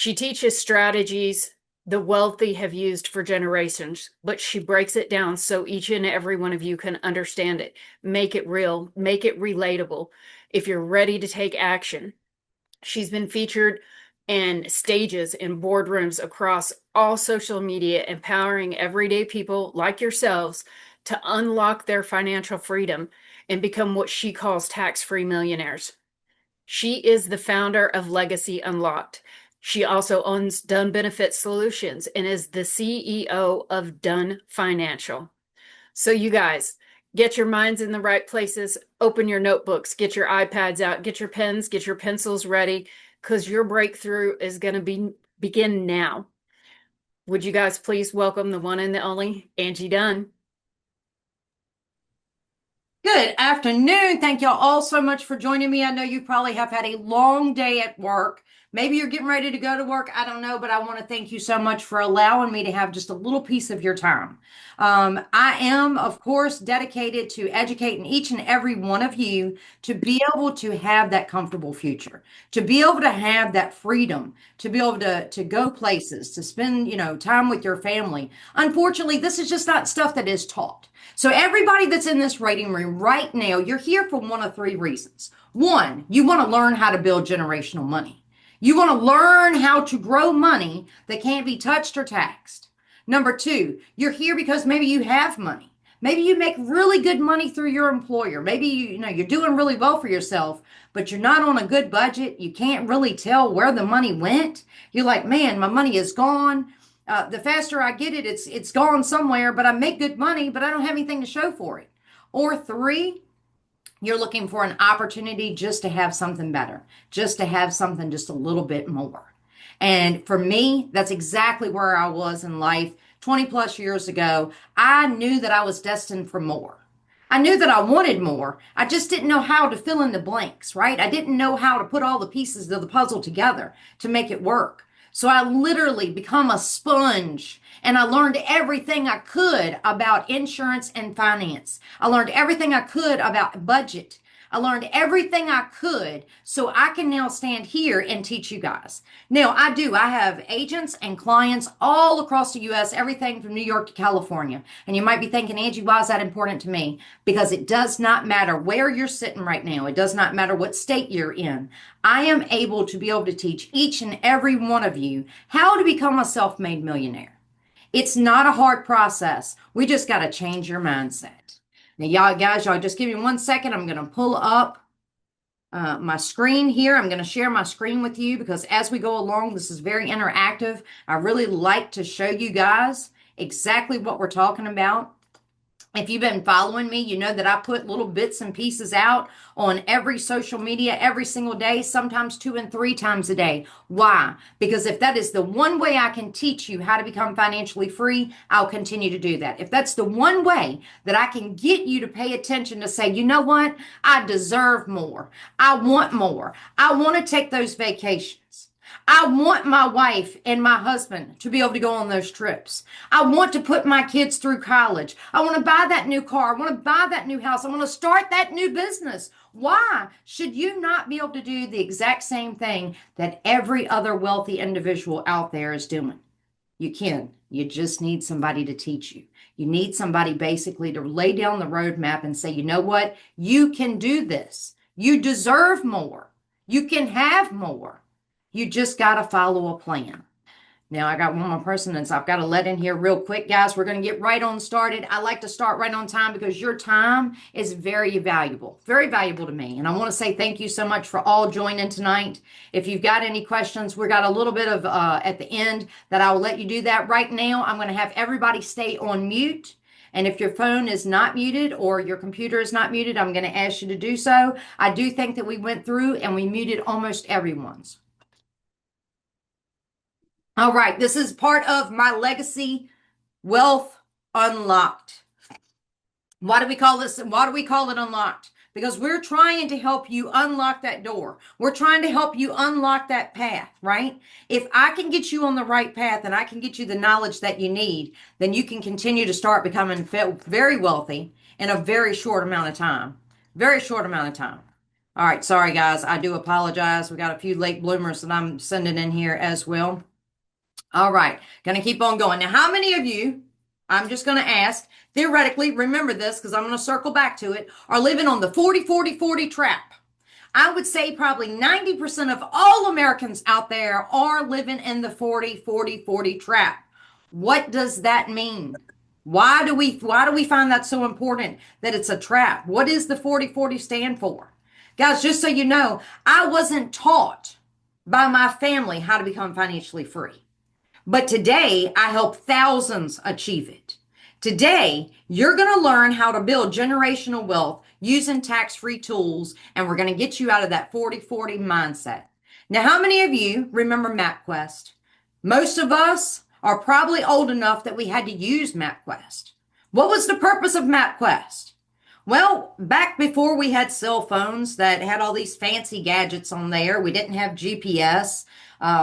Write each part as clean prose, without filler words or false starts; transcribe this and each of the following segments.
She teaches strategies the wealthy have used for generations, but she breaks it down so each and every one of you can understand it, make it real, make it relatable if you're ready to take action. She's been featured in stages in boardrooms across all social media, empowering everyday people like yourselves to unlock their financial freedom and become what she calls tax-free millionaires. She is the founder of Legacy Unlocked. She also owns Dunn Benefit Solutions and is the CEO of Dunn Financial. So, you guys, get your minds in the right places, open your notebooks, get your iPads out, get your pens, get your pencils ready, because your breakthrough is going to begin now. Would you guys please welcome the one and the only Angie Dunn? Good afternoon. Thank y'all all so much for joining me. I know you probably have had a long day at work. Maybe you're getting ready to go to work. I don't know, but I want to thank you so much for allowing me to have just a little piece of your time. I am, of course, dedicated to educating each and every one of you to be able to have that comfortable future, to be able to have that freedom, to be able to go places, to spend, time with your family. Unfortunately, this is just not stuff that is taught. So everybody that's in this waiting room right now, you're here for one of three reasons. One, you want to learn how to build generational money. You want to learn how to grow money that can't be touched or taxed. Number two, you're here because maybe you have money. Maybe you make really good money through your employer. Maybe you're doing really well for yourself, but you're not on a good budget. You can't really tell where the money went. You're like, man, my money is gone. The faster I get it, it's gone somewhere, but I make good money, but I don't have anything to show for it. Or three, you're looking for an opportunity just to have something better, just to have something just a little bit more. And for me, that's exactly where I was in life 20 plus years ago. I knew that I was destined for more. I knew that I wanted more. I just didn't know how to fill in the blanks, right? I didn't know how to put all the pieces of the puzzle together to make it work. So I literally become a sponge and I learned everything I could about insurance and finance. I learned everything I could about budget. I learned everything I could so I can now stand here and teach you guys. Now, I have agents and clients all across the U.S., everything from New York to California. And you might be thinking, Angie, why is that important to me? Because it does not matter where you're sitting right now. It does not matter what state you're in. I am able to be able to teach each and every one of you how to become a self-made millionaire. It's not a hard process. We just got to change your mindset. Now, y'all just give me 1 second. I'm going to pull up my screen here. I'm going to share my screen with you because as we go along, this is very interactive. I really like to show you guys exactly what we're talking about. If you've been following me, you know that I put little bits and pieces out on every social media every single day, sometimes 2 and 3 times a day. Why? Because if that is the one way I can teach you how to become financially free, I'll continue to do that. If that's the one way that I can get you to pay attention to say, you know what? I deserve more. I want more. I want to take those vacations. I want my wife and my husband to be able to go on those trips. I want to put my kids through college. I want to buy that new car. I want to buy that new house. I want to start that new business. Why should you not be able to do the exact same thing that every other wealthy individual out there is doing? You can. You just need somebody to teach you. You need somebody basically to lay down the roadmap and say, you know what? You can do this. You deserve more. You can have more. You just got to follow a plan. Now, I got one more person and so I've got to let in here real quick, guys. We're going to get right on started. I like to start right on time because your time is very valuable to me. And I want to say thank you so much for all joining tonight. If you've got any questions, we got a little bit of at the end that I will let you do that. Right now, I'm going to have everybody stay on mute. And if your phone is not muted or your computer is not muted, I'm going to ask you to do so. I do think that we went through and we muted almost everyone's. All right, this is part of my Legacy Wealth Unlocked. Why do we call this? Why do we call it Unlocked? Because we're trying to help you unlock that door. We're trying to help you unlock that path, right? If I can get you on the right path and I can get you the knowledge that you need, then you can continue to start becoming very wealthy in a very short amount of time. Very short amount of time. All right, sorry guys, I do apologize. We got a few late bloomers that I'm sending in here as well. All right, gonna keep on going. Now, how many of you, I'm just gonna ask, theoretically, remember this because I'm gonna circle back to it, are living on the 40-40-40 trap? I would say probably 90% of all Americans out there are living in the 40-40-40 trap. What does that mean? Why do we find that so important that it's a trap? What does the 40-40 stand for? Guys, just so you know, I wasn't taught by my family how to become financially free. But today, I help thousands achieve it. Today, you're going to learn how to build generational wealth using tax-free tools, and we're going to get you out of that 40-40 mindset. Now, how many of you remember MapQuest? Most of us are probably old enough that we had to use MapQuest. What was the purpose of MapQuest? Well, back before we had cell phones that had all these fancy gadgets on there, we didn't have GPS.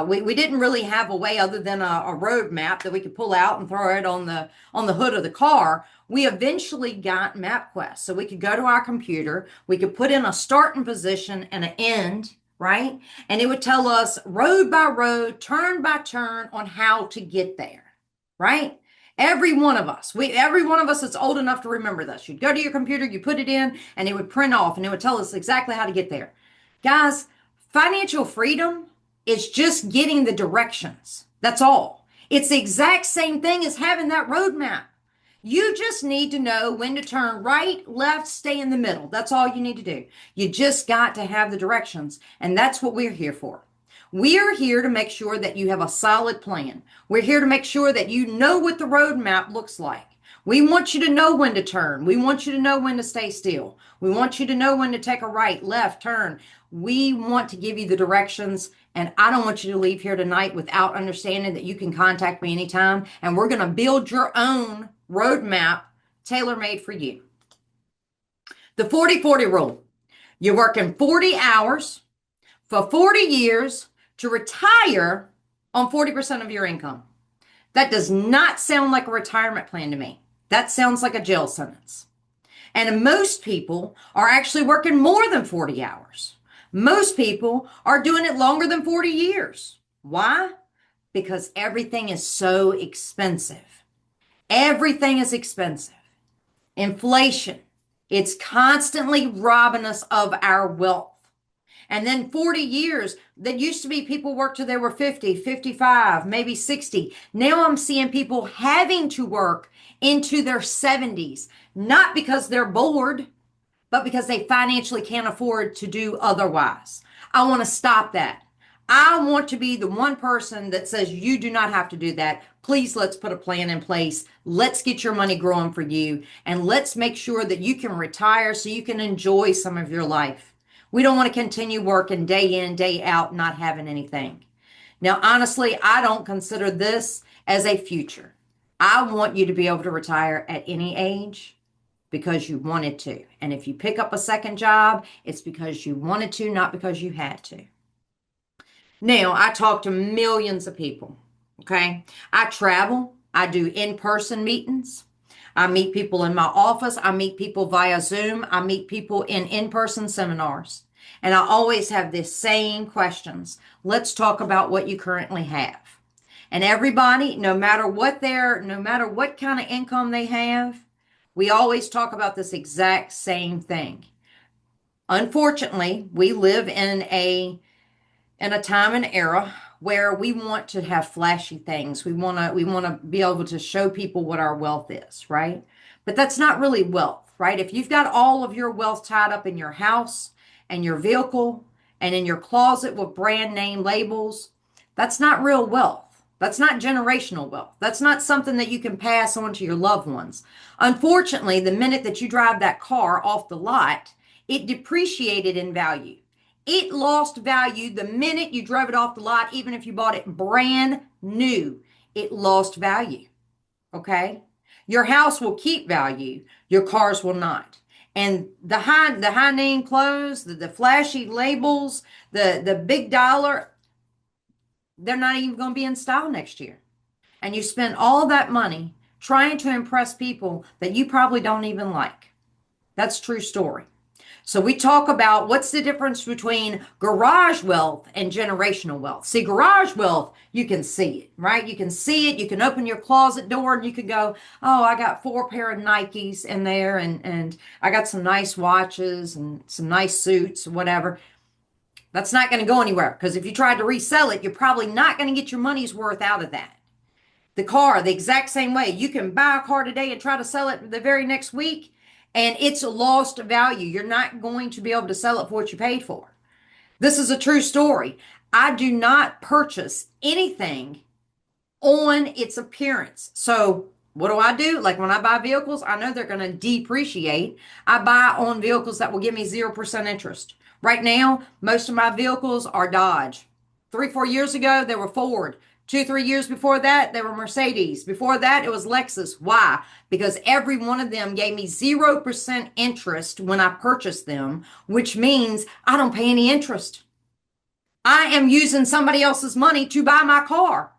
We didn't really have a way other than a road map that we could pull out and throw it on the hood of the car. We eventually got MapQuest, so we could go to our computer, we could put in a starting position and an end, right? And it would tell us road by road, turn by turn on how to get there, right? Every one of us that's old enough to remember this. You'd go to your computer, you put it in, and it would print off, and it would tell us exactly how to get there. Guys, financial freedom is just getting the directions. That's all. It's the exact same thing as having that roadmap. You just need to know when to turn right, left, stay in the middle. That's all you need to do. You just got to have the directions, and that's what we're here for. We are here to make sure that you have a solid plan. We're here to make sure that you know what the roadmap looks like. We want you to know when to turn. We want you to know when to stay still. We want you to know when to take a right, left, turn. We want to give you the directions, and I don't want you to leave here tonight without understanding that you can contact me anytime, and we're going to build your own roadmap tailor-made for you. The 40-40 rule. You're working 40 hours for 40 years to retire on 40% of your income. That does not sound like a retirement plan to me. That sounds like a jail sentence. And most people are actually working more than 40 hours. Most people are doing it longer than 40 years. Why? Because everything is so expensive. Everything is expensive. Inflation, it's constantly robbing us of our wealth. And then 40 years, that used to be people worked till they were 50, 55, maybe 60. Now I'm seeing people having to work into their 70s, not because they're bored, but because they financially can't afford to do otherwise. I want to stop that. I want to be the one person that says you do not have to do that. Please, let's put a plan in place. Let's get your money growing for you. And let's make sure that you can retire so you can enjoy some of your life. We don't want to continue working day in, day out, not having anything. Now, honestly, I don't consider this as a future. I want you to be able to retire at any age because you wanted to. And if you pick up a second job, it's because you wanted to, not because you had to. Now, I talk to millions of people, okay? I travel. I do in-person meetings. I meet people in my office. I meet people via Zoom. I meet people in in-person seminars. And I always have the same questions. Let's talk about what you currently have. And everybody, no matter what kind of income they have, we always talk about this exact same thing. Unfortunately, we live in a time and era where we want to have flashy things. We want to be able to show people what our wealth is, right? But that's not really wealth, right? If you've got all of your wealth tied up in your house and your vehicle and in your closet with brand name labels, that's not real wealth. That's not generational wealth. That's not something that you can pass on to your loved ones. Unfortunately, the minute that you drive that car off the lot, it depreciated in value. It lost value the minute you drove it off the lot, even if you bought it brand new. It lost value, okay? Your house will keep value. Your cars will not. And the high name clothes, the flashy labels, the big dollar, they're not even going to be in style next year. And you spend all that money trying to impress people that you probably don't even like. That's a true story. So we talk about what's the difference between garage wealth and generational wealth. See, garage wealth, you can see it, right? You can see it. You can open your closet door and you can go, oh, I got 4 pair of Nikes in there and I got some nice watches and some nice suits, whatever. That's not going to go anywhere because if you tried to resell it, you're probably not going to get your money's worth out of that. The car, the exact same way. You can buy a car today and try to sell it the very next week, and it's a lost value. You're not going to be able to sell it for what you paid for. This is a true story. I do not purchase anything on its appearance. So what do? Like when I buy vehicles, I know they're going to depreciate. I buy on vehicles that will give me 0% interest. Right now, most of my vehicles are Dodge. 3-4 years ago, they were Ford. 2-3 years before that, they were Mercedes. Before that, it was Lexus. Why? Because every one of them gave me 0% interest when I purchased them, which means I don't pay any interest. I am using somebody else's money to buy my car.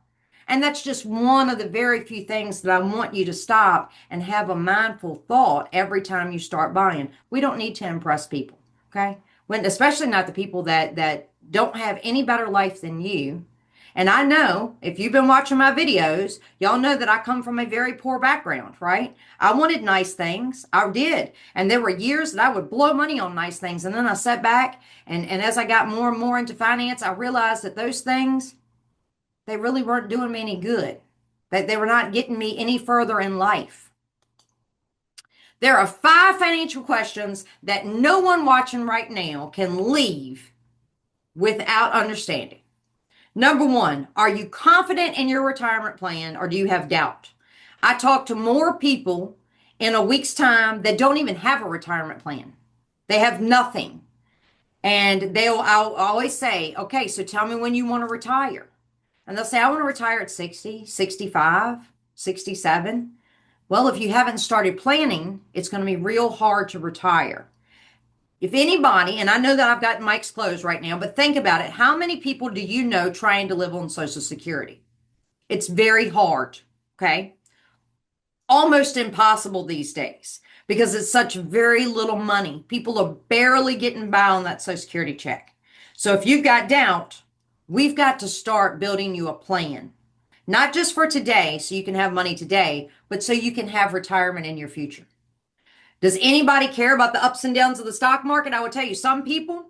And that's just one of the very few things that I want you to stop and have a mindful thought every time you start buying. We don't need to impress people, okay? Especially not the people that don't have any better life than you. And I know if you've been watching my videos, y'all know that I come from a very poor background, right? I wanted nice things. I did. And there were years that I would blow money on nice things. And then I sat back and as I got more and more into finance, I realized that those things, they really weren't doing me any good. That they were not getting me any further in life. There are 5 financial questions that no one watching right now can leave without understanding. Number 1, are you confident in your retirement plan or do you have doubt? I talk to more people in a week's time that don't even have a retirement plan. They have nothing. And I'll always say, okay, so tell me when you want to retire. And they'll say, I want to retire at 60, 65, 67. Well, if you haven't started planning, it's going to be real hard to retire. If anybody, and I know that I've got Mike's closed right now, but think about it. How many people do you know trying to live on Social Security? It's very hard, okay? Almost impossible these days because it's such very little money. People are barely getting by on that Social Security check. So if you've got doubt, we've got to start building you a plan. Not just for today, so you can have money today, but so you can have retirement in your future. Does anybody care about the ups and downs of the stock market? I would tell you, some people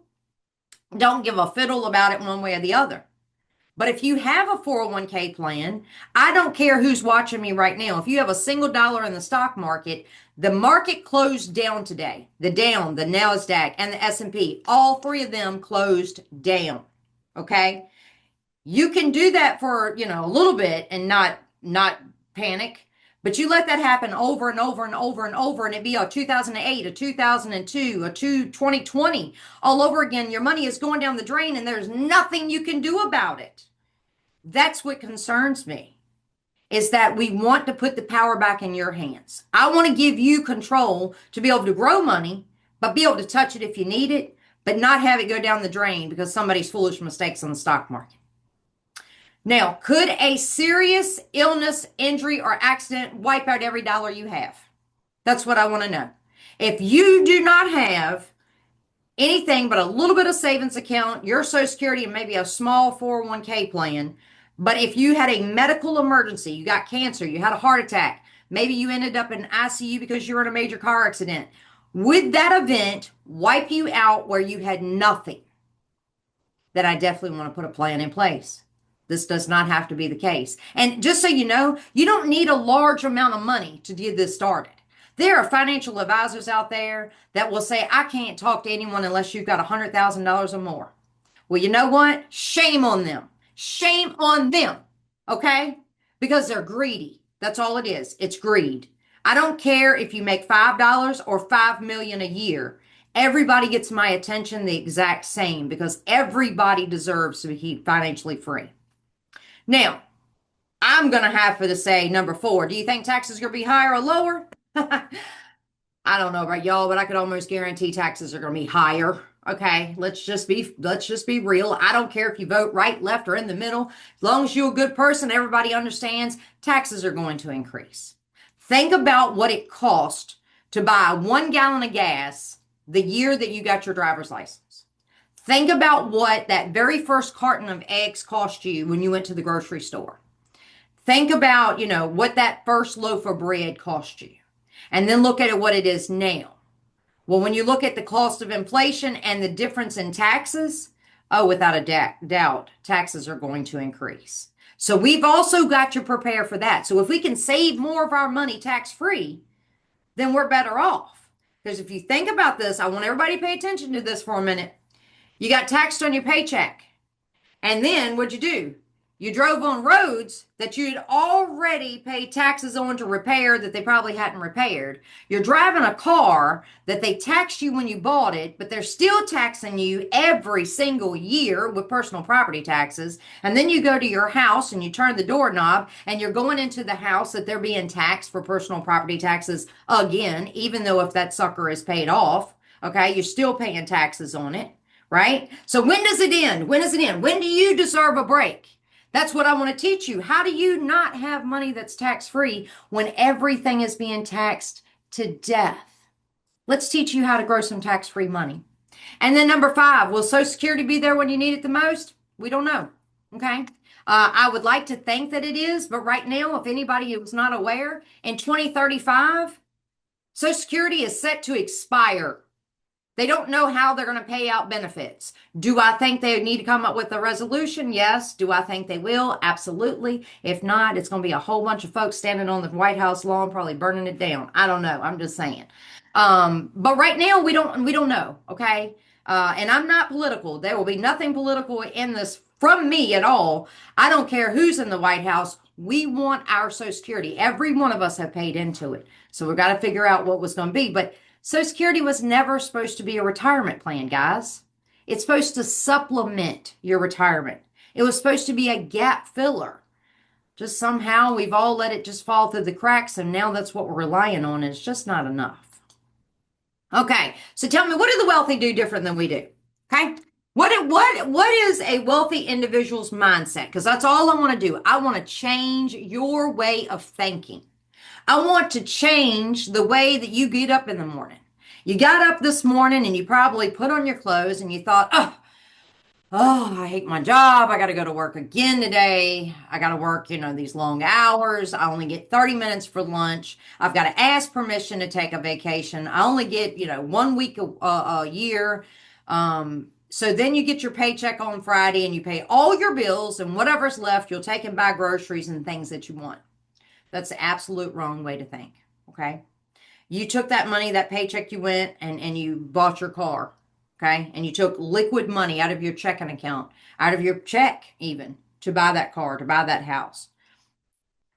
don't give a fiddle about it one way or the other. But if you have a 401k plan, I don't care who's watching me right now. If you have a single dollar in the stock market, the market closed down today. The Dow, the NASDAQ, and the S&P, all 3 of them closed down. Okay? You can do that for, a little bit and not panic. But you let that happen over and over and over and over, and it be a 2008, a 2002, a 2020, all over again. Your money is going down the drain, and there's nothing you can do about it. That's what concerns me, is that we want to put the power back in your hands. I want to give you control to be able to grow money, but be able to touch it if you need it, but not have it go down the drain because somebody's foolish mistakes on the stock market. Now, could a serious illness, injury, or accident wipe out every dollar you have? That's what I want to know. If you do not have anything but a little bit of savings account, your Social Security, and maybe a small 401k plan, but if you had a medical emergency, you got cancer, you had a heart attack, maybe you ended up in ICU because you were in a major car accident, would that event wipe you out where you had nothing? Then I definitely want to put a plan in place. This does not have to be the case. And just so you know, you don't need a large amount of money to get this started. There are financial advisors out there that will say, I can't talk to anyone unless you've got $100,000 or more. Well, you know what? Shame on them. Shame on them. Okay? Because they're greedy. That's all it is. It's greed. I don't care if you make $5 or $5 million a year. Everybody gets my attention the exact same because everybody deserves to be financially free. Now, I'm going to have to say number 4. Do you think taxes are going to be higher or lower? I don't know about y'all, but I could almost guarantee taxes are going to be higher. Okay, let's just be real. I don't care if you vote right, left, or in the middle. As long as you're a good person, everybody understands taxes are going to increase. Think about what it costs to buy 1 gallon of gas the year that you got your driver's license. Think about what that very first carton of eggs cost you when you went to the grocery store. Think about, what that first loaf of bread cost you. And then look at it what it is now. Well, when you look at the cost of inflation and the difference in taxes, oh, without a doubt, taxes are going to increase. So we've also got to prepare for that. So if we can save more of our money tax-free, then we're better off. Because if you think about this, I want everybody to pay attention to this for a minute. You got taxed on your paycheck. And then what'd you do? You drove on roads that you'd already paid taxes on to repair that they probably hadn't repaired. You're driving a car that they taxed you when you bought it, but they're still taxing you every single year with personal property taxes. And then you go to your house and you turn the doorknob and you're going into the house that they're being taxed for personal property taxes again, even though if that sucker is paid off, okay, you're still paying taxes on it. Right? So when does it end? When does it end? When do you deserve a break? That's what I want to teach you. How do you not have money that's tax-free when everything is being taxed to death? Let's teach you how to grow some tax-free money. And then number 5, will Social Security be there when you need it the most? We don't know. Okay? I would like to think that it is, but right now, if anybody was not aware, in 2035, Social Security is set to expire. They don't know how they're going to pay out benefits. Do I think they need to come up with a resolution? Yes. Do I think they will? Absolutely. If not, it's going to be a whole bunch of folks standing on the White House lawn, probably burning it down. I don't know. I'm just saying. But right now we don't know. Okay. And I'm not political. There will be nothing political in this from me at all. I don't care who's in the White House. We want our Social Security. Every one of us have paid into it. So we've got to figure out what was going to be. But Social Security was never supposed to be a retirement plan, guys. It's supposed to supplement your retirement. It was supposed to be a gap filler. Just somehow we've all let it just fall through the cracks, and now that's what we're relying on, and it's just not enough. Okay, so tell me, what do the wealthy do different than we do? Okay, what is a wealthy individual's mindset? Because that's all I want to do. I want to change your way of thinking. I want to change the way that you get up in the morning. You got up this morning and you probably put on your clothes and you thought, I hate my job. I got to go to work again today. I got to work, these long hours. I only get 30 minutes for lunch. I've got to ask permission to take a vacation. I only get, 1 week a year. So then you get your paycheck on Friday and you pay all your bills, and whatever's left, you'll take and buy groceries and things that you want. That's the absolute wrong way to think, okay? You took that money, that paycheck you went, and you bought your car, okay? And you took liquid money out of your checking account, out of your check even, to buy that car, to buy that house.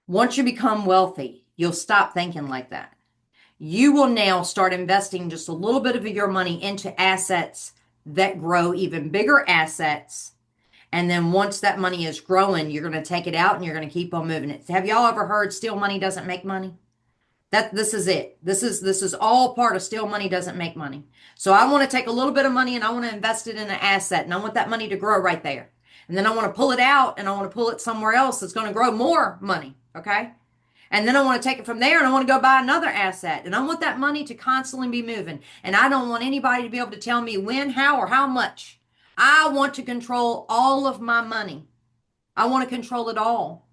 Once you become wealthy, you'll stop thinking like that. You will now start investing just a little bit of your money into assets that grow, even bigger assets. And then once that money is growing, you're going to take it out and you're going to keep on moving it. Have y'all ever heard steal money doesn't make money? This is it. This is all part of steal money doesn't make money. So I want to take a little bit of money and I want to invest it in an asset, and I want that money to grow right there. And then I want to pull it out and I want to pull it somewhere else that's going to grow more money. Okay. And then I want to take it from there and I want to go buy another asset. And I want that money to constantly be moving. And I don't want anybody to be able to tell me when, how, or how much. I want to control all of my money. I want to control it all.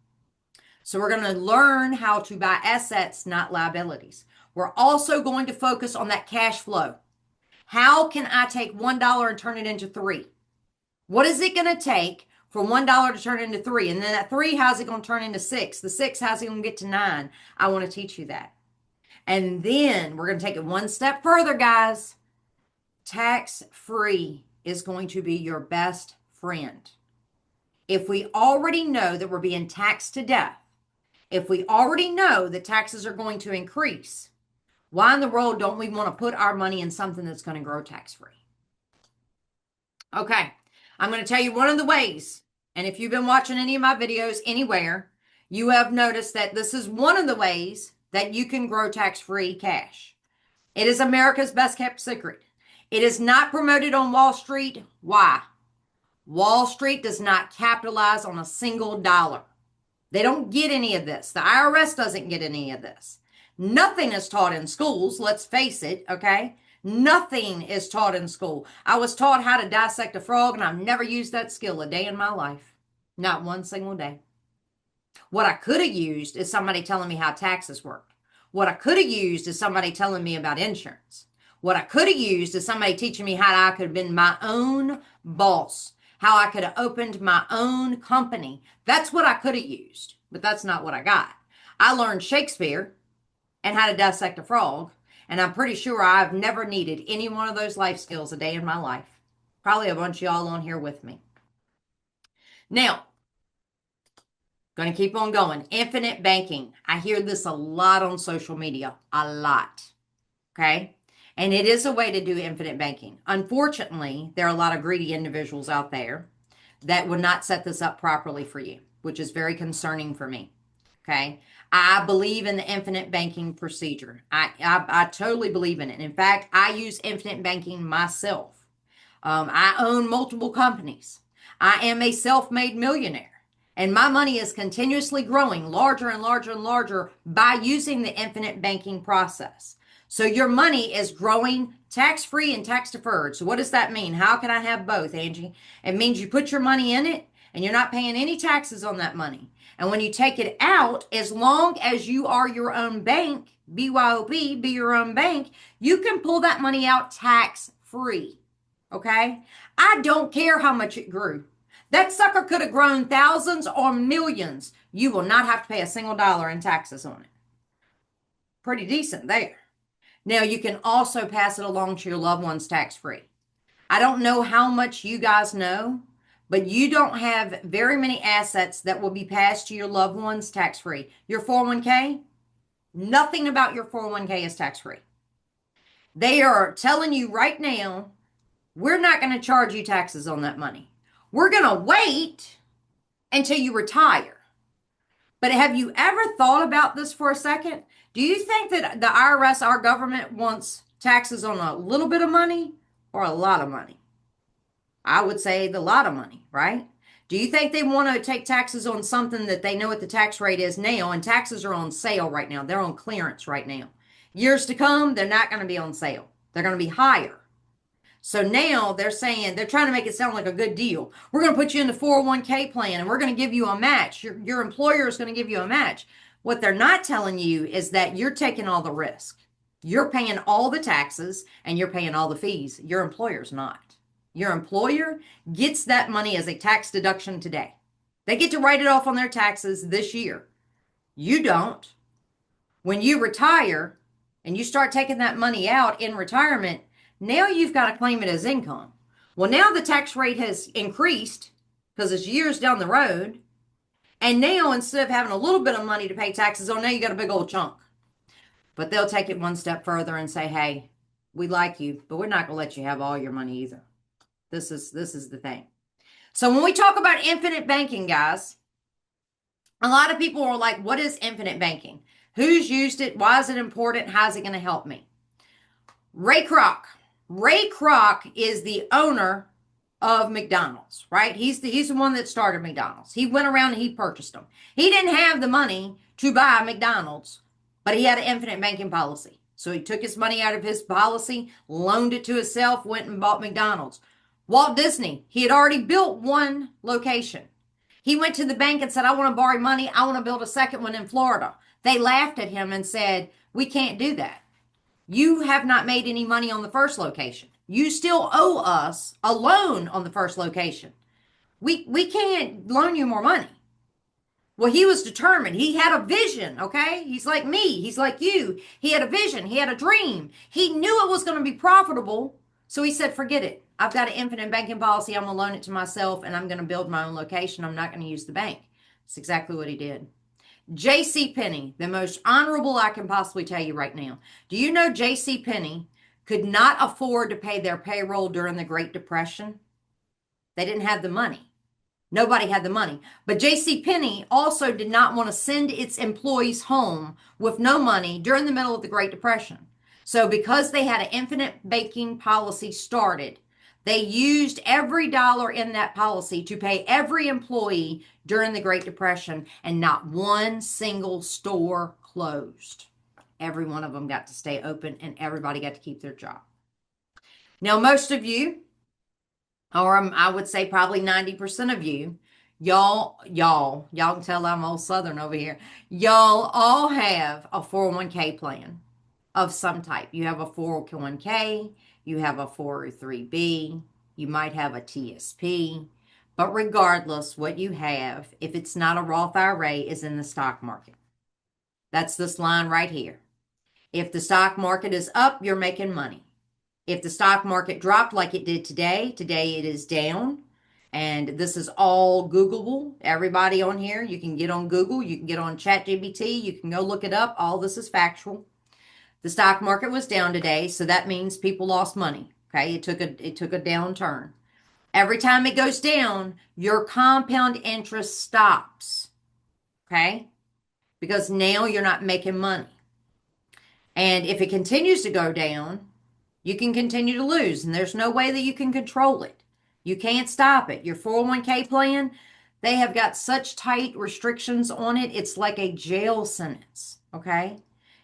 So we're going to learn how to buy assets, not liabilities. We're also going to focus on that cash flow. How can I take $1 and turn it into 3? What is it going to take for $1 to turn into 3? And then that 3, how's it going to turn into 6? The 6, how's it going to get to 9? I want to teach you that. And then we're going to take it one step further, guys. Tax-free is going to be your best friend. If we already know that we're being taxed to death, if we already know that taxes are going to increase, why in the world don't we want to put our money in something that's going to grow tax-free? Okay, I'm going to tell you one of the ways, and if you've been watching any of my videos anywhere, you have noticed that this is one of the ways that you can grow tax-free cash. It is America's best kept secret. It is not promoted on Wall Street. Why? Wall Street does not capitalize on a single dollar. They don't get any of this. The IRS doesn't get any of this. Nothing is taught in schools, let's face it, okay? Nothing is taught in school. I was taught how to dissect a frog, and I've never used that skill a day in my life. Not one single day. What I could have used is somebody telling me how taxes work. What I could have used is somebody telling me about insurance. What I could have used is somebody teaching me how I could have been my own boss, how I could have opened my own company. That's what I could have used, but that's not what I got. I learned Shakespeare and how to dissect a frog, and I'm pretty sure I've never needed any one of those life skills a day in my life. Probably a bunch of y'all on here with me. Now, going to keep on going. Infinite banking. I hear this a lot on social media. A lot. Okay? And it is a way to do infinite banking. Unfortunately, there are a lot of greedy individuals out there that would not set this up properly for you, which is very concerning for me. Okay? I believe in the infinite banking procedure. I totally believe in it. In fact, I use infinite banking myself. I own multiple companies. I am a self-made millionaire. And my money is continuously growing larger and larger and larger by using the infinite banking process. So your money is growing tax-free and tax-deferred. So what does that mean? How can I have both, Angie? It means you put your money in it and you're not paying any taxes on that money. And when you take it out, as long as you are your own bank, BYOB, be your own bank, you can pull that money out tax-free. Okay? I don't care how much it grew. That sucker could have grown thousands or millions. You will not have to pay a single dollar in taxes on it. Pretty decent there. Now, you can also pass it along to your loved ones tax-free. I don't know how much you guys know, but you don't have very many assets that will be passed to your loved ones tax-free. Your 401k, nothing about your 401k is tax-free. They are telling you right now, we're not going to charge you taxes on that money. We're going to wait until you retire. But have you ever thought about this for a second? Do you think that the IRS, our government, wants taxes on a little bit of money or a lot of money? I would say the lot of money, right? Do you think they want to take taxes on something that they know what the tax rate is now? And taxes are on sale right now. They're on clearance right now. Years to come, they're not going to be on sale. They're going to be higher. So now they're saying, they're trying to make it sound like a good deal. We're going to put you in the 401k plan and we're going to give you a match. Your employer is going to give you a match. What they're not telling you is that you're taking all the risk. You're paying all the taxes and you're paying all the fees. Your employer's not. Your employer gets that money as a tax deduction today. They get to write it off on their taxes this year. You don't. When you retire and you start taking that money out in retirement, now you've got to claim it as income. Well, now the tax rate has increased because it's years down the road. And now instead of having a little bit of money to pay taxes on, now you got a big old chunk. But they'll take it one step further and say, hey, we like you, but we're not going to let you have all your money either. This is the thing. So when we talk about infinite banking, guys, a lot of people are like, what is infinite banking? Who's used it? Why is it important? How's it going to help me? Ray Kroc. Ray Kroc is the owner of McDonald's, right? He's the one that started McDonald's. He went around and he purchased them. He didn't have the money to buy McDonald's, but he had an infinite banking policy. So he took his money out of his policy, loaned it to himself, went and bought McDonald's. Walt Disney, he had already built one location. He went to the bank and said, I want to borrow money. I want to build a second one in Florida. They laughed at him and said, we can't do that. You have not made any money on the first location. You still owe us a loan on the first location. We can't loan you more money. Well, he was determined. He had a vision, okay? He's like me. He's like you. He had a vision. He had a dream. He knew it was going to be profitable. So he said, forget it. I've got an infinite banking policy. I'm going to loan it to myself and I'm going to build my own location. I'm not going to use the bank. That's exactly what he did. J.C. Penney, the most honorable I can possibly tell you right now. Do you know J.C. Penney could not afford to pay their payroll during the Great Depression? They didn't have the money. Nobody had the money. But J.C. Penney also did not want to send its employees home with no money during the middle of the Great Depression. So because they had an infinite banking policy started, they used every dollar in that policy to pay every employee during the Great Depression, and not one single store closed. Every one of them got to stay open and everybody got to keep their job. Now, most of you, or I would say probably 90% of you, y'all can tell I'm old Southern over here. Y'all all have a 401k plan of some type. You have a 401k, you have a 403b, you might have a TSP, but regardless what you have, if it's not a Roth IRA, is in the stock market. That's this line right here. If the stock market is up, you're making money. If the stock market dropped like it did today it is down. And this is all Googleable. Everybody on here, you can get on Google, you can get on ChatGPT, you can go look it up. All this is factual. The stock market was down today, so that means people lost money. Okay, it took a downturn. Every time it goes down, your compound interest stops. Okay? Because now you're not making money. And if it continues to go down, you can continue to lose, and there's no way that you can control it. You can't stop it. Your 401k plan, they have got such tight restrictions on it, it's like a jail sentence, okay?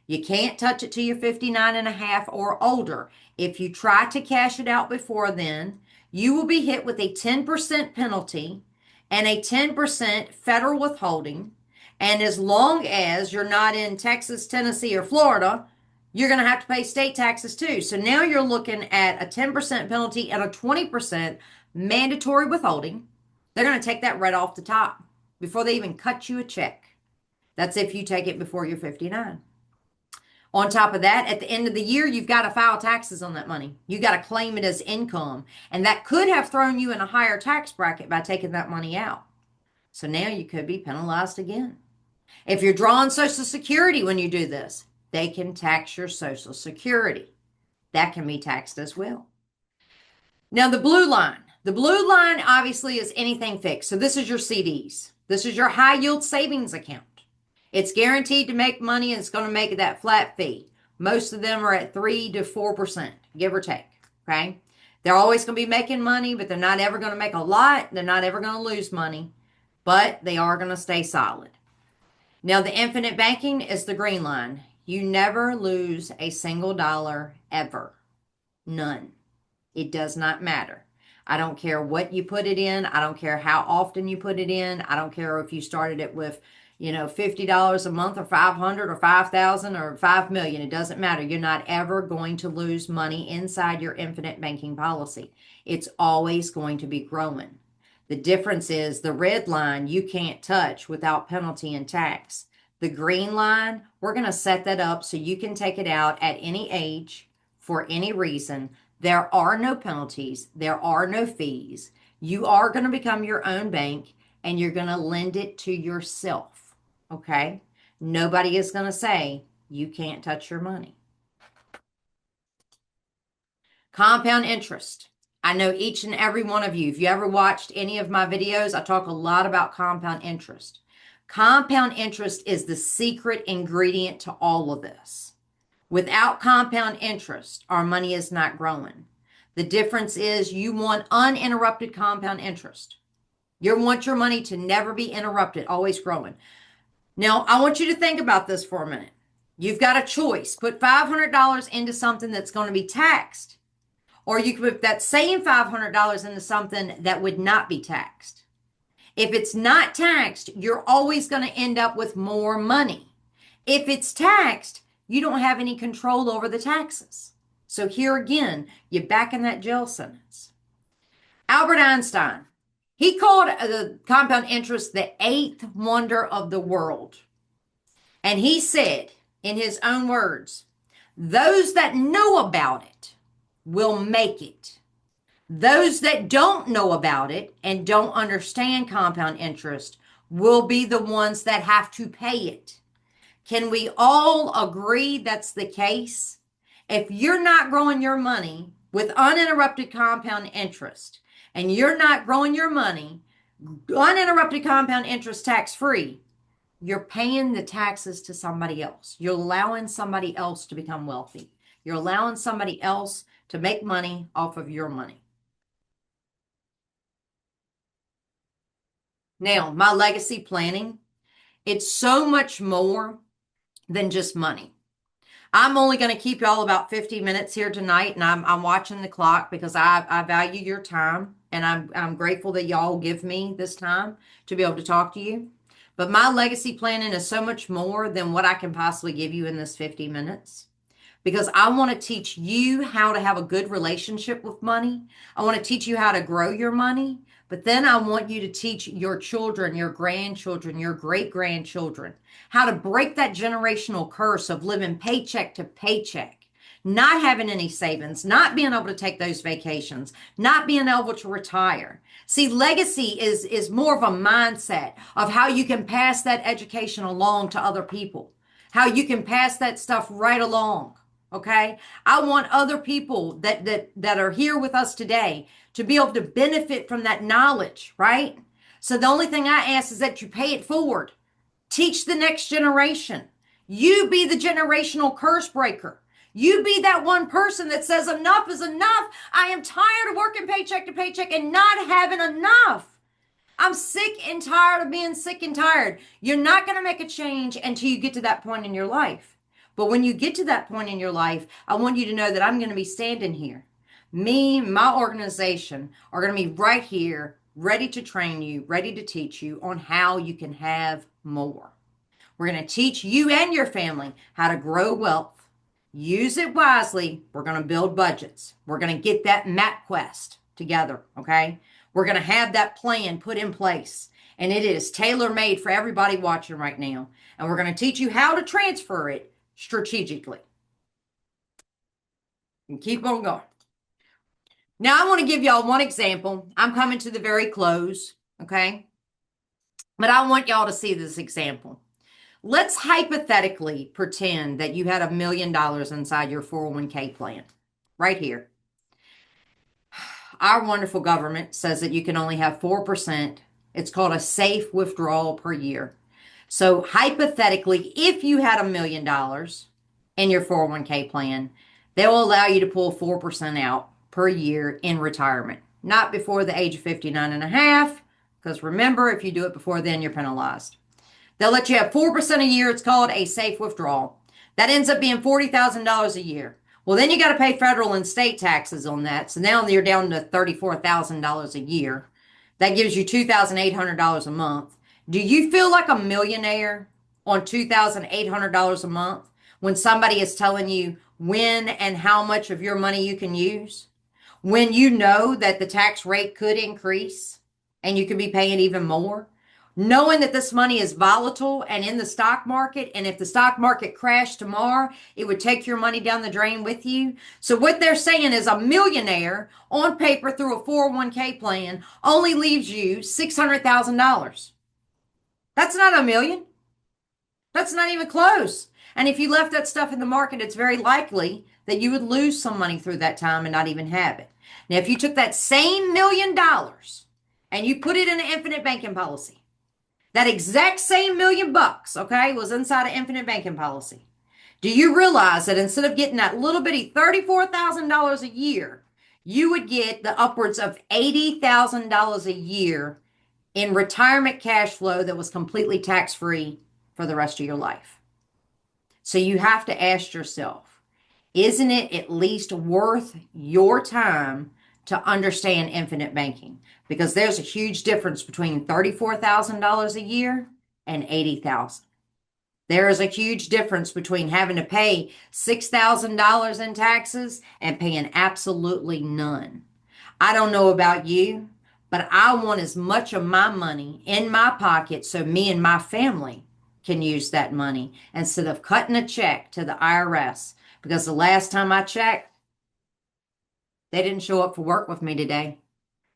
You can't touch it till you're 59 and a half or older. If you try to cash it out before then, you will be hit with a 10% penalty and a 10% federal withholding. And as long as you're not in Texas, Tennessee, or Florida, you're going to have to pay state taxes too. So now you're looking at a 10% penalty and a 20% mandatory withholding. They're going to take that right off the top before they even cut you a check. That's if you take it before you're 59. On top of that, at the end of the year, you've got to file taxes on that money. You got to claim it as income. And that could have thrown you in a higher tax bracket by taking that money out. So now you could be penalized again. If you're drawing Social Security when you do this, they can tax your Social Security. That can be taxed as well. Now, the blue line. The blue line obviously is anything fixed. So this is your CDs. This is your high yield savings account. It's guaranteed to make money, and it's going to make that flat fee. Most of them are at 3 to 4%, give or take. Okay? They're always going to be making money, but they're not ever going to make a lot. They're not ever going to lose money, but they are going to stay solid. Now, the infinite banking is the green line. You never lose a single dollar ever. None. It does not matter. I don't care what you put it in. I don't care how often you put it in. I don't care if you started it with, $50 a month or 500 or 5,000 or 5 million. It doesn't matter. You're not ever going to lose money inside your infinite banking policy. It's always going to be growing. The difference is the red line you can't touch without penalty and tax. The green line, we're going to set that up so you can take it out at any age for any reason. There are no penalties. There are no fees. You are going to become your own bank, and you're going to lend it to yourself. Okay? Nobody is going to say you can't touch your money. Compound interest. I know each and every one of you, if you ever watched any of my videos, I talk a lot about compound interest. Compound interest is the secret ingredient to all of this. Without compound interest, our money is not growing. The difference is you want uninterrupted compound interest. You want your money to never be interrupted, always growing. Now, I want you to think about this for a minute. You've got a choice. Put $500 into something that's going to be taxed, or you could put that same $500 into something that would not be taxed. If it's not taxed, you're always going to end up with more money. If it's taxed, you don't have any control over the taxes. So here again, you're back in that jail sentence. Albert Einstein, he called the compound interest the eighth wonder of the world. And he said, in his own words, those that know about it will make it. Those that don't know about it and don't understand compound interest will be the ones that have to pay it. Can we all agree that's the case? If you're not growing your money with uninterrupted compound interest, and you're not growing your money uninterrupted compound interest tax-free, you're paying the taxes to somebody else. You're allowing somebody else to become wealthy. You're allowing somebody else to make money off of your money. Now, my legacy planning, it's so much more than just money. I'm only going to keep y'all about 50 minutes here tonight, and I'm watching the clock because I value your time, and I'm grateful that y'all give me this time to be able to talk to you. But my legacy planning is so much more than what I can possibly give you in this 50 minutes because I want to teach you how to have a good relationship with money. I want to teach you how to grow your money, but then I want you to teach your children, your grandchildren, your great grandchildren how to break that generational curse of living paycheck to paycheck, not having any savings, not being able to take those vacations, not being able to retire. See, legacy is more of a mindset of how you can pass that education along to other people, how you can pass that stuff right along. Okay. I want other people that are here with us today to be able to benefit from that knowledge, right? So the only thing I ask is that you pay it forward. Teach the next generation. You be the generational curse breaker. You be that one person that says enough is enough. I am tired of working paycheck to paycheck and not having enough. I'm sick and tired of being sick and tired. You're not going to make a change until you get to that point in your life. But when you get to that point in your life, I want you to know that I'm going to be standing here. Me, my organization are going to be right here, ready to train you, ready to teach you on how you can have more. We're going to teach you and your family how to grow wealth. Use it wisely. We're going to build budgets. We're going to get that MapQuest together, okay? We're going to have that plan put in place. And it is tailor-made for everybody watching right now. And we're going to teach you how to transfer it strategically. And keep on going. Now, I want to give y'all one example. I'm coming to the very close, okay? But I want y'all to see this example. Let's hypothetically pretend that you had $1 million inside your 401k plan, right here. Our wonderful government says that you can only have 4%. It's called a safe withdrawal per year. So hypothetically, if you had $1 million in your 401k plan, they will allow you to pull 4% out per year in retirement, not before the age of 59 and a half, because remember, if you do it before then, you're penalized. They'll let you have 4% a year. It's called a safe withdrawal. That ends up being $40,000 a year. Well, then you got to pay federal and state taxes on that. So now you're down to $34,000 a year. That gives you $2,800 a month. Do you feel like a millionaire on $2,800 a month when somebody is telling you when and how much of your money you can use? When you know that the tax rate could increase and you could be paying even more? Knowing that this money is volatile and in the stock market, and if the stock market crashed tomorrow, it would take your money down the drain with you. So what they're saying is a millionaire on paper through a 401k plan only leaves you $600,000. That's not $1 million. That's not even close. And if you left that stuff in the market, it's very likely that you would lose some money through that time and not even have it. Now, if you took that same $1 million and you put it in an infinite banking policy, that exact same $1 million, okay, was inside an infinite banking policy. Do you realize that instead of getting that little bitty $34,000 a year, you would get the upwards of $80,000 a year in retirement cash flow that was completely tax-free for the rest of your life? So you have to ask yourself, isn't it at least worth your time to understand infinite banking? Because there's a huge difference between $34,000 a year and $80,000. There is a huge difference between having to pay $6,000 in taxes and paying absolutely none. I don't know about you, but I want as much of my money in my pocket so me and my family can use that money instead of cutting a check to the IRS. Because the last time I checked, they didn't show up for work with me today.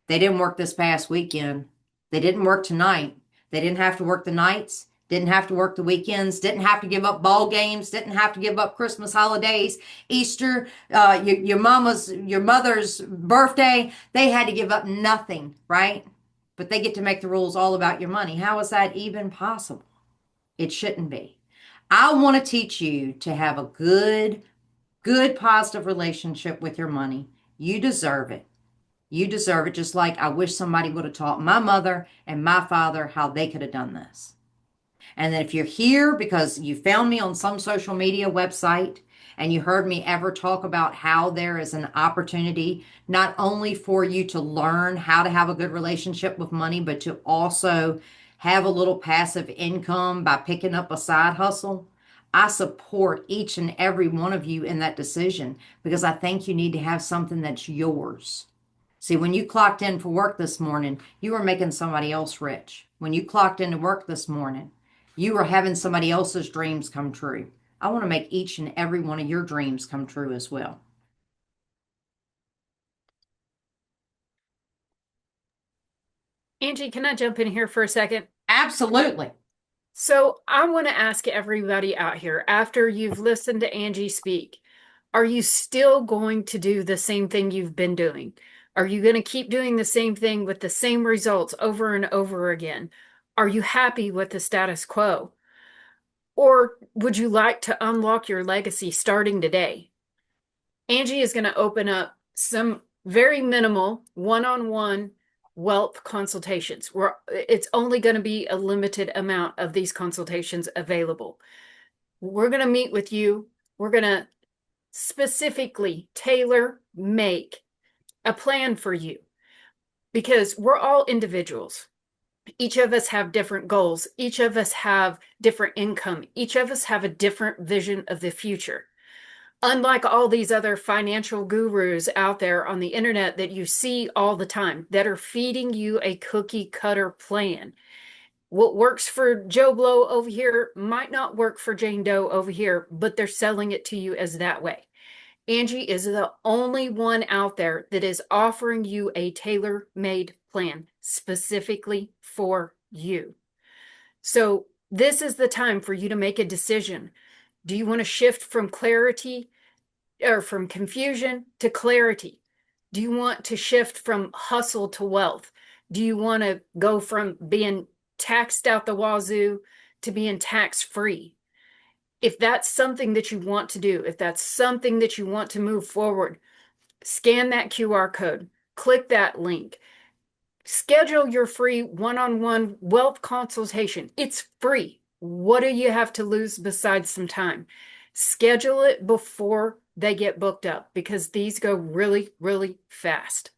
They didn't work this past weekend. They didn't work tonight. They didn't have to work the nights, didn't have to work the weekends, didn't have to give up ball games, didn't have to give up Christmas holidays, Easter, your mother's birthday. They had to give up nothing, right? But they get to make the rules all about your money. How is that even possible? It shouldn't be. I want to teach you to have a good, positive relationship with your money. You deserve it. You deserve it, just like I wish somebody would have taught my mother and my father how they could have done this. And then if you're here because you found me on some social media website And you heard me ever talk about how there is an opportunity not only for you to learn how to have a good relationship with money, but to also have a little passive income by picking up a side hustle. I support each and every one of you in that decision because I think you need to have something that's yours. See, when you clocked in for work this morning, you were making somebody else rich. When you clocked into work this morning, you were having somebody else's dreams come true. I want to make each and every one of your dreams come true as well. Angie, can I jump in here for a second? Absolutely. So I want to ask everybody out here, after you've listened to Angie speak, are you still going to do the same thing you've been doing? Are you going to keep doing the same thing with the same results over and over again? Are you happy with the status quo? Or would you like to unlock your legacy starting today? Angie is going to open up some very minimal one-on-one wealth consultations where it's only going to be a limited amount of these consultations available. We're going to meet with you. We're going to specifically tailor make a plan for you because we're all individuals. Each of us have different goals. Each of us have different income. Each of us have a different vision of the future. Unlike all these other financial gurus out there on the internet that you see all the time that are feeding you a cookie cutter plan. What works for Joe Blow over here might not work for Jane Doe over here, but they're selling it to you as that way. Angie is the only one out there that is offering you a tailor-made plan specifically for you. So this is the time for you to make a decision. Do you want to shift from clarity or from confusion to clarity? Do you want to shift from hustle to wealth? Do you want to go from being taxed out the wazoo to being tax-free? If that's something that you want to do, if that's something that you want to move forward, scan that QR code, click that link, schedule your free one-on-one wealth consultation. It's free. What do you have to lose besides some time? Schedule it before they get booked up because these go really, really fast.